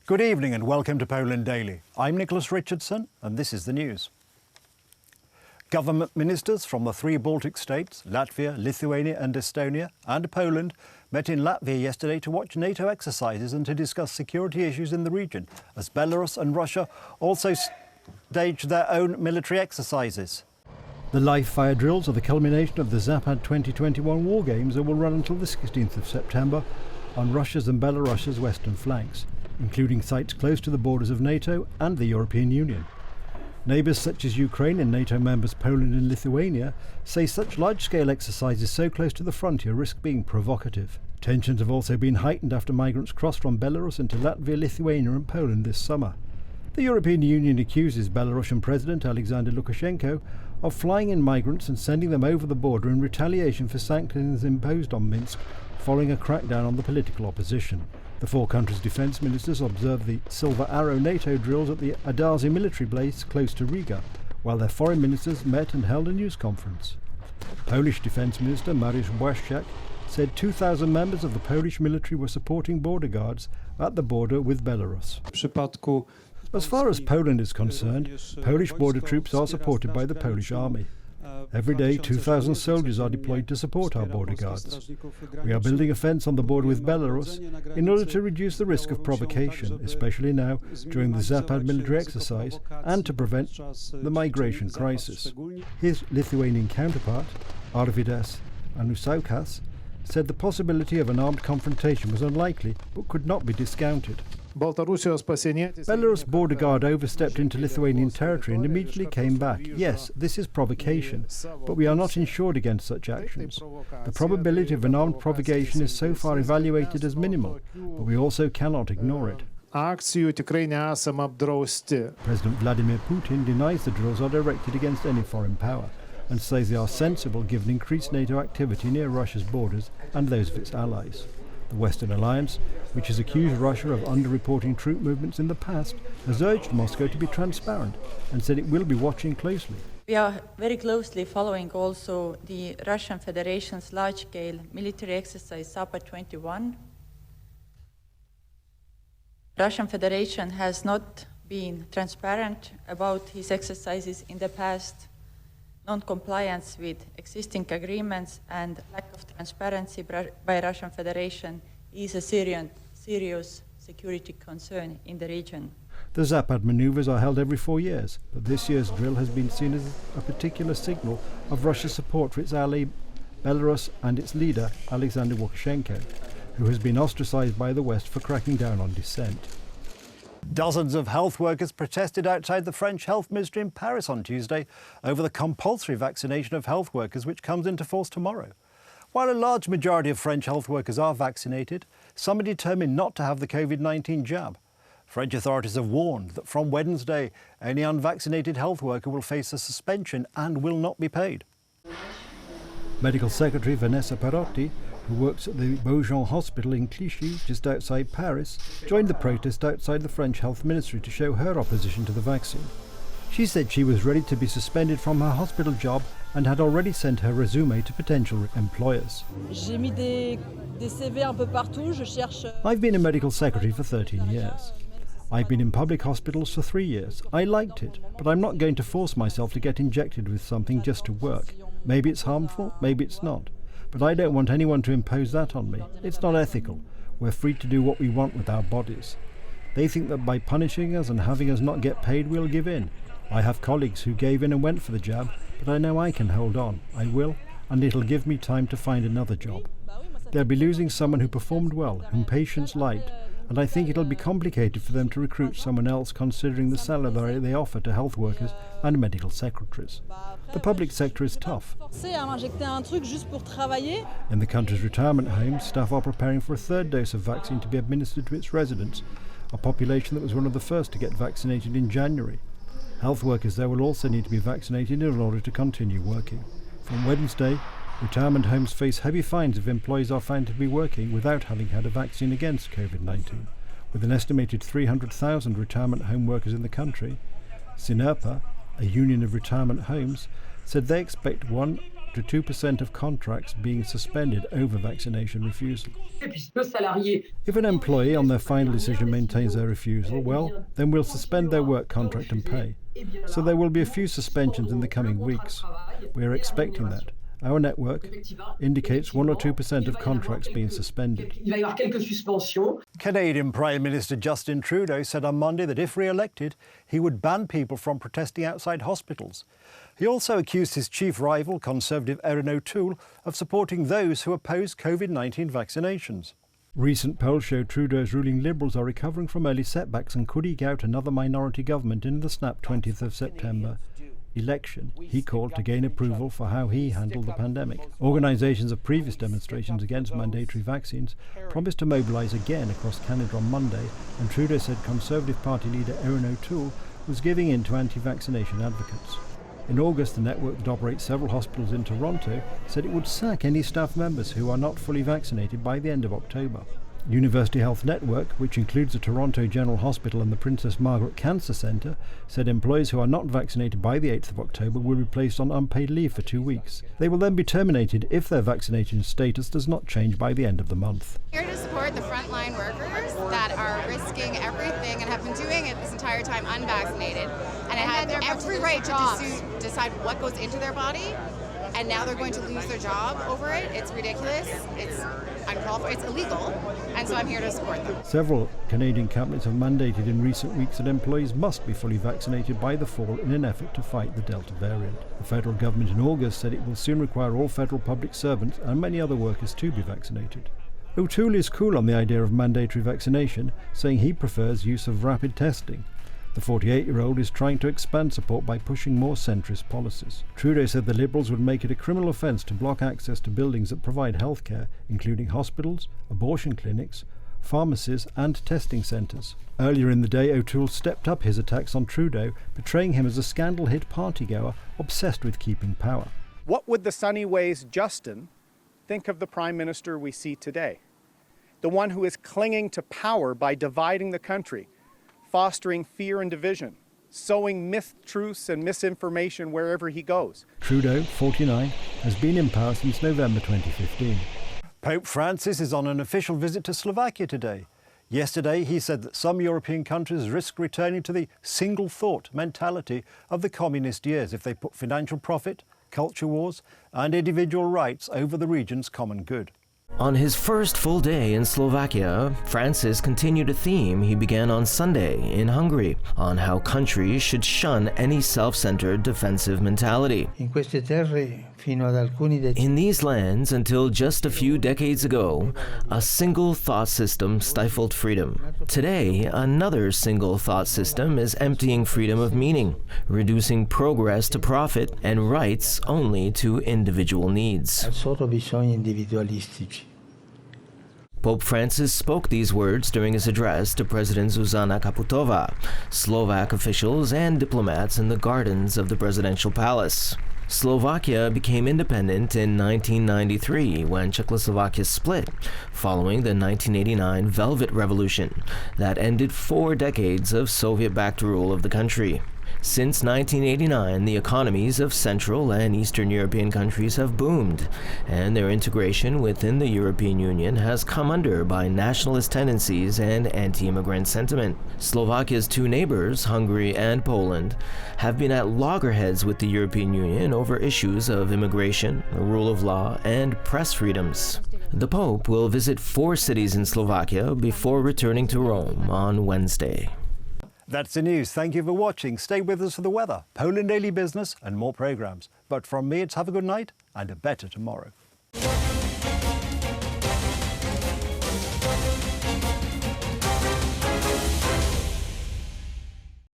Good evening and welcome to Poland Daily. I'm Nicholas Richardson and this is the news. Government ministers from the three Baltic states, Latvia, Lithuania and Estonia, and Poland met in Latvia yesterday to watch NATO exercises and to discuss security issues in the region, as Belarus and Russia also staged their own military exercises. The live fire drills are the culmination of the Zapad 2021 war games and will run until the 16th of September on Russia's and Belarus's western flanks, including sites close to the borders of NATO and the European Union. Neighbours such as Ukraine and NATO members Poland and Lithuania say such large-scale exercises so close to the frontier risk being provocative. Tensions have also been heightened after migrants crossed from Belarus into Latvia, Lithuania and Poland this summer. The European Union accuses Belarusian President Alexander Lukashenko of flying in migrants and sending them over the border in retaliation for sanctions imposed on Minsk following a crackdown on the political opposition. The four countries' defence ministers observed the Silver Arrow NATO drills at the ARNAIZ-MAUME military base close to Riga, while their foreign ministers met and held a news conference. Polish Defence Minister MARIUSZ said 2,000 members of the Polish military were supporting border guards at the border with Belarus. As far as Poland is concerned, Polish border troops are supported by the Polish army. Every day 2,000 soldiers are deployed to support our border guards. We are building a fence on the border with Belarus in order to reduce the risk of provocation, especially now during the Zapad military exercise, and to prevent the migration crisis. His Lithuanian counterpart, ARVYDAS ANUSAUSKAS, said the possibility of an armed confrontation was unlikely but could not be discounted. Belarus border guard overstepped into Lithuanian territory and immediately came back. Yes, this is provocation, but we are not insured against such actions. The probability of an armed provocation is so far evaluated as minimal, but we also cannot ignore it. President Vladimir Putin denies the drills are directed against any foreign power and says they are sensible given increased NATO activity near Russia's borders and those of its allies. The Western Alliance, which has accused Russia of underreporting troop movements in the past, has urged Moscow to be transparent and said it will be watching closely. We are very closely following also the Russian Federation's large-scale military exercise Zapad 21. Russian Federation has not been transparent about his exercises in the past. Non-compliance with existing agreements and lack of transparency by Russian Federation is a serious security concern in the region. The Zapad manoeuvres are held every 4 years, but this year's drill has been seen as a particular signal of Russia's support for its ally Belarus and its leader Alexander Lukashenko, who has been ostracized by the West for cracking down on dissent. Dozens of health workers protested outside the French Health Ministry in Paris on Tuesday over the compulsory vaccination of health workers, which comes into force tomorrow. While a large majority of French health workers are vaccinated, some are determined not to have the COVID-19 jab. French authorities have warned that from Wednesday, any unvaccinated health worker will face a suspension and will not be paid. Medical Secretary VANESSA PEROTTI, who works at the Beaujon Hospital in Clichy, just outside Paris, joined the protest outside the French Health Ministry to show her opposition to the vaccine. She said she was ready to be suspended from her hospital job and had already sent her resume to potential employers. I've been a medical secretary for 13 years. I've been in public hospitals for 3 years. I liked it, but I'm not going to force myself to get injected with something just to work. Maybe it's harmful, maybe it's not. But I don't want anyone to impose that on me. It's not ethical. We're free to do what we want with our bodies. They think that by punishing us and having us not get paid, we'll give in. I have colleagues who gave in and went for the jab, but I know I can hold on. I will, and it'll give me time to find another job. They'll be losing someone who performed well, whom patients liked, and I think it'll be complicated for them to recruit someone else considering the salary they offer to health workers and medical secretaries. The public sector is tough. In the country's retirement homes, staff are preparing for a third dose of vaccine to be administered to its residents, a population that was one of the first to get vaccinated in January. Health workers there will also need to be vaccinated in order to continue working. From Wednesday, retirement homes face heavy fines if employees are found to be working without having had a vaccine against COVID-19. With an estimated 300,000 retirement home workers in the country, SINERPA, a union of retirement homes, said they expect 1 to 2% of contracts being suspended over vaccination refusal. If an employee on their final decision maintains their refusal, well, then we'll suspend their work contract and pay. So there will be a few suspensions in the coming weeks. We are expecting that. Our network indicates 1 or 2% of contracts being suspended. Canadian Prime Minister Justin Trudeau said on Monday that if re-elected, he would ban people from protesting outside hospitals. He also accused his chief rival, Conservative Erin O'Toole, of supporting those who oppose COVID-19 vaccinations. Recent polls show Trudeau's ruling Liberals are recovering from early setbacks and could eke out another minority government in the snap 20th of September election he called to gain approval for how he handled the pandemic. Organisations of previous demonstrations against mandatory vaccines promised to mobilise again across Canada on Monday, and Trudeau said Conservative Party leader Erin O'Toole was giving in to anti-vaccination advocates. In August, the network that operates several hospitals in Toronto said it would sack any staff members who are not fully vaccinated by the end of October. University Health Network, which includes the Toronto General Hospital and the Princess Margaret Cancer Centre, said employees who are not vaccinated by the 8th of October will be placed on unpaid leave for 2 weeks. They will then be terminated if their vaccination status does not change by the end of the month. Here to support the frontline workers that are risking everything and have been doing it this entire time unvaccinated, and have every right to decide what goes into their body, and now they're going to lose their job over it. It's ridiculous. It's unqualified. It's illegal, and so I'm here to support them. Several Canadian cabinets have mandated in recent weeks that employees must be fully vaccinated by the fall in an effort to fight the Delta variant. The federal government in August said it will soon require all federal public servants and many other workers to be vaccinated. O'Toole is cool on the idea of mandatory vaccination, saying he prefers use of rapid testing. The 48-year-old is trying to expand support by pushing more centrist policies. Trudeau said the Liberals would make it a criminal offence to block access to buildings that provide health care, including hospitals, abortion clinics, pharmacies and testing centres. Earlier in the day, O'Toole stepped up his attacks on Trudeau, portraying him as a scandal-hit partygoer obsessed with keeping power. What would the sunny ways Justin think of the Prime Minister we see today? The one who is clinging to power by dividing the country, fostering fear and division, sowing myth-truths and misinformation wherever he goes. Trudeau, 49, has been in power since November 2015. Pope Francis is on an official visit to Slovakia today. Yesterday, he said that some European countries risk returning to the single-thought mentality of the communist years if they put financial profit, culture wars and individual rights over the region's common good. On his first full day in Slovakia, Francis continued a theme he began on Sunday in Hungary on how countries should shun any self-centered defensive mentality. In these lands, until just a few decades ago, a single thought system stifled freedom. Today, another single thought system is emptying freedom of meaning, reducing progress to profit and rights only to individual needs. Pope Francis spoke these words during his address to President Zuzana Kaputova, Slovak officials and diplomats in the gardens of the presidential palace. Slovakia became independent in 1993 when Czechoslovakia split, following the 1989 Velvet Revolution that ended 4 decades of Soviet-backed rule of the country. Since 1989, the economies of Central and Eastern European countries have boomed, and their integration within the European Union has come under by nationalist tendencies and anti-immigrant sentiment. Slovakia's 2 neighbors, Hungary and Poland, have been at loggerheads with the European Union over issues of immigration, the rule of law, and press freedoms. The Pope will visit 4 cities in Slovakia before returning to Rome on Wednesday. That's the news. Thank you for watching. Stay with us for the weather, Poland Daily Business and more programmes. But from me, it's have a good night and a better tomorrow.